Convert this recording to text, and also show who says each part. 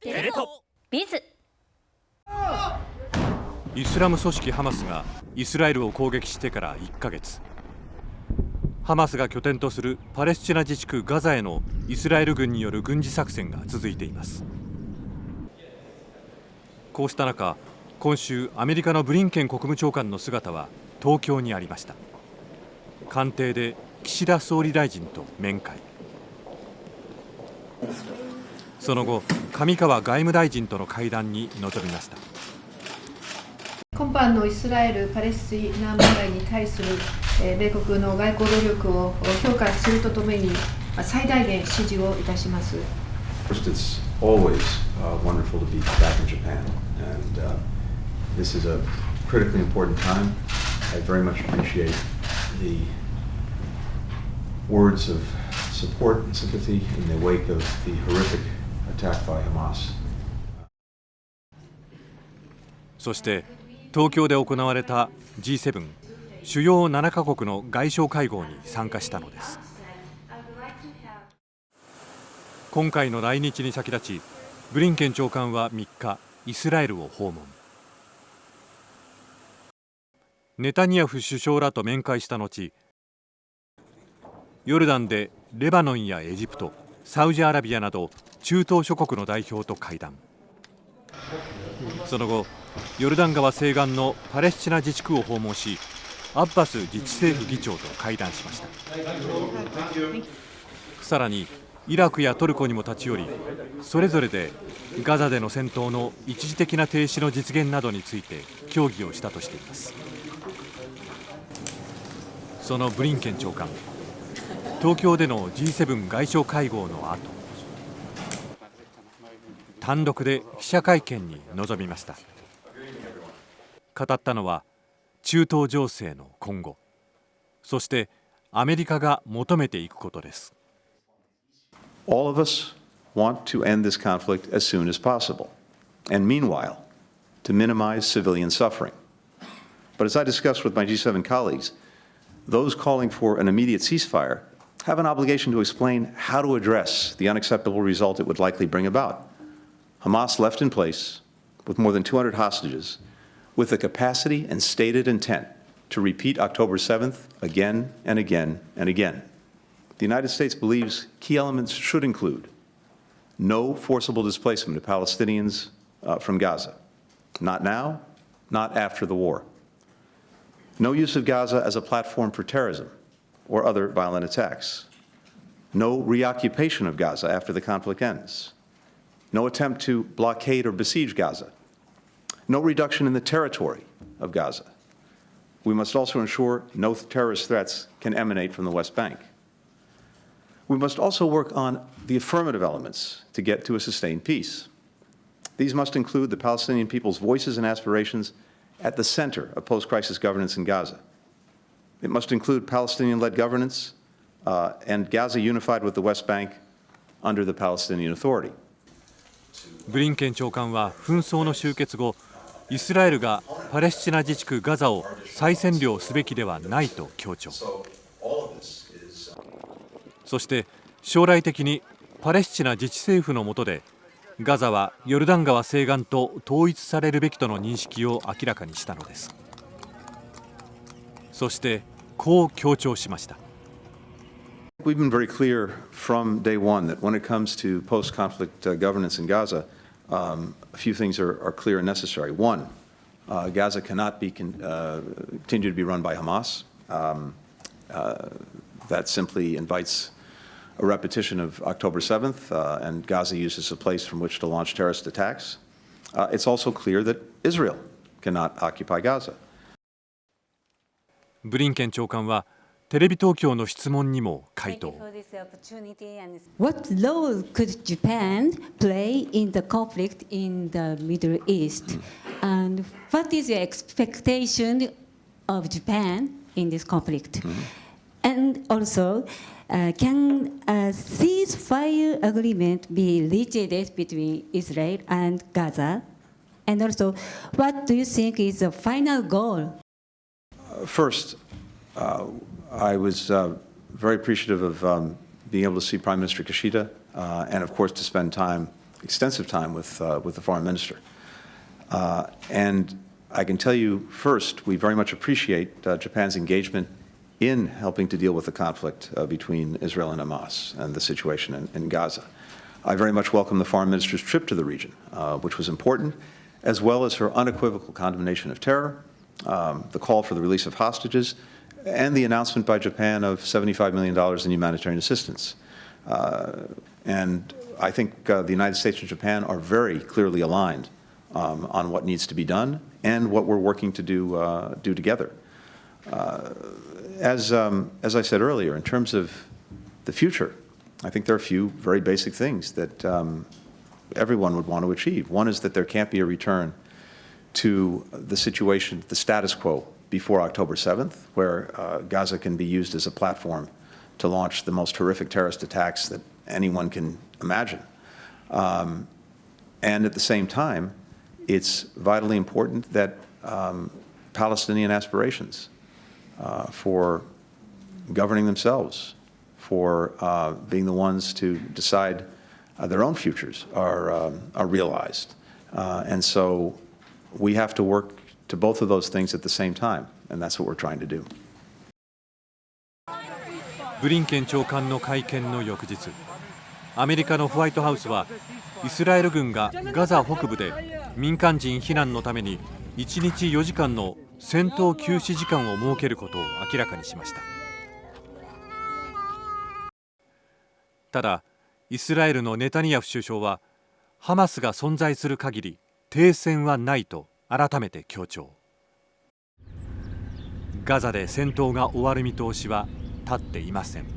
Speaker 1: テレ東BIZ。
Speaker 2: イスラム組織ハマスがイスラエルを攻撃してから1ヶ月。ハマスが拠点とするパレスチナ自治区ガザへのイスラエル軍による軍事作戦が続いています。こうした中、今週アメリカのブリンケン国務長官の姿は東京にありました。官邸で岸田総理大臣と面会。その後、上川外務大臣との会談に臨みました。
Speaker 3: 今般のイスラエル・パレスチナ問題に対する米国の外交努力を評価するとともに最大限支持をいたします。
Speaker 4: First, it's always wonderful to be back in Japan, and this is a critically important time. I very much appreciate the words of support and sympathy in the wake of the horrific attack by Hamas.
Speaker 2: そして東京で行われた G7 主要7カ国の外相会合に参加したのです。今回の来日に先立ち、ブリンケン長官は3日イスラエルを訪問。ネタニヤフ首相らと面会した後、ヨルダンでレバノンやエジプト、サウジアラビアなど中東諸国の代表と会談。その後、ヨルダン川西岸のパレスチナ自治区を訪問し、アッバス自治政府議長と会談しました。さらにイラクやトルコにも立ち寄り、それぞれでガザでの戦闘の一時的な停止の実現などについて協議をしたとしています。そのブリンケン長官、東京での G7 外相会合の後、単独で記者会見に臨みました。語ったのは中東情勢の今後、そしてアメリカが求めていくことです。
Speaker 4: All of us want to end this conflict as soon as possible, and meanwhile, to minimize civilian suffering. But as I discussed with my G7 colleagues, those calling for an immediate ceasefire have an obligation to explain how to address the unacceptable result it would likely bring about. Hamas left in place with more than 200 hostages, with the capacity and stated intent to repeat October 7th again and again and again. The United States believes key elements should include no forcible displacement of Palestinians from Gaza. Not now, not after the war. No use of Gaza as a platform for terrorism or other violent attacks. No reoccupation of Gaza after the conflict ends. No attempt to blockade or besiege Gaza. No reduction in the territory of Gaza. We must also ensure no terrorist threats can emanate from the West Bank. We must also work on the affirmative elements to get to a sustained peace. These must include the Palestinian people's voices and aspirations at the center of post-crisis governance in Gaza. It must include Palestinian-led governance and Gaza unified with the West Bank under the Palestinian Authority.
Speaker 2: ブリンケン長官は紛争の終結後、イスラエルがパレスチナ自治区ガザを再占領すべきではないと強調。そして将来的にパレスチナ自治政府の下でガザはヨルダン川西岸と統一されるべきとの認識を明らかにしたのです。そしてこう強調しました。
Speaker 4: We've been very clear from day one that when it comes to post-conflict governance in Gaza, a few things are clear and necessary. One, Gaza cannot continue to be run by Hamas. That simply invites a repetition of October 7th, and Gaza use as a place from which to launch terrorist attacks. It's also clear that Israel cannot occupy Gaza.
Speaker 2: ブリンケン長官はテレビ東京の質問にも回答。
Speaker 1: What role could Japan play in the conflict in the Middle East? And what is your expectation of Japan in this conflict? And also, can a ceasefire agreement be reached between Israel and Gaza? And also, what do you think is the final goal?
Speaker 4: First, I was very appreciative of being able to see Prime Minister Kishida and, of course, to spend time extensive time with the foreign minister. And I can tell you, first, we very much appreciate Japan's engagement in helping to deal with the conflict between Israel and Hamas and the situation in Gaza. I very much welcome the foreign minister's trip to the region, which was important, as well as her unequivocal condemnation of terror, the call for the release of hostages, and the announcement by Japan of $75 million in humanitarian assistance. And I think the United States and Japan are very clearly aligned on what needs to be done and what we're working to do together. As I said earlier, in terms of the future, I think there are a few very basic things that everyone would want to achieve. One is that there can't be a return to the situation, the status quo before October 7th, where Gaza can be used as a platform to launch the most horrific terrorist attacks that anyone can imagine. And at the same time, it's vitally important that Palestinian aspirations for governing themselves, for being the ones to decide their own futures are realized. And so we have to work to both of those things at the same time, and that's what we're trying to do.
Speaker 2: ブリンケン長官の会見の翌日、アメリカのホワイトハウスはイスラエル軍がガザ北部で民間人避難のために1日4時間の戦闘休止時間を設けることを明らかにしました。ただイスラエルのネタニヤフ首相はハマスが存在する限り停戦はないと改めて強調。ガザで戦闘が終わる見通しは立っていません。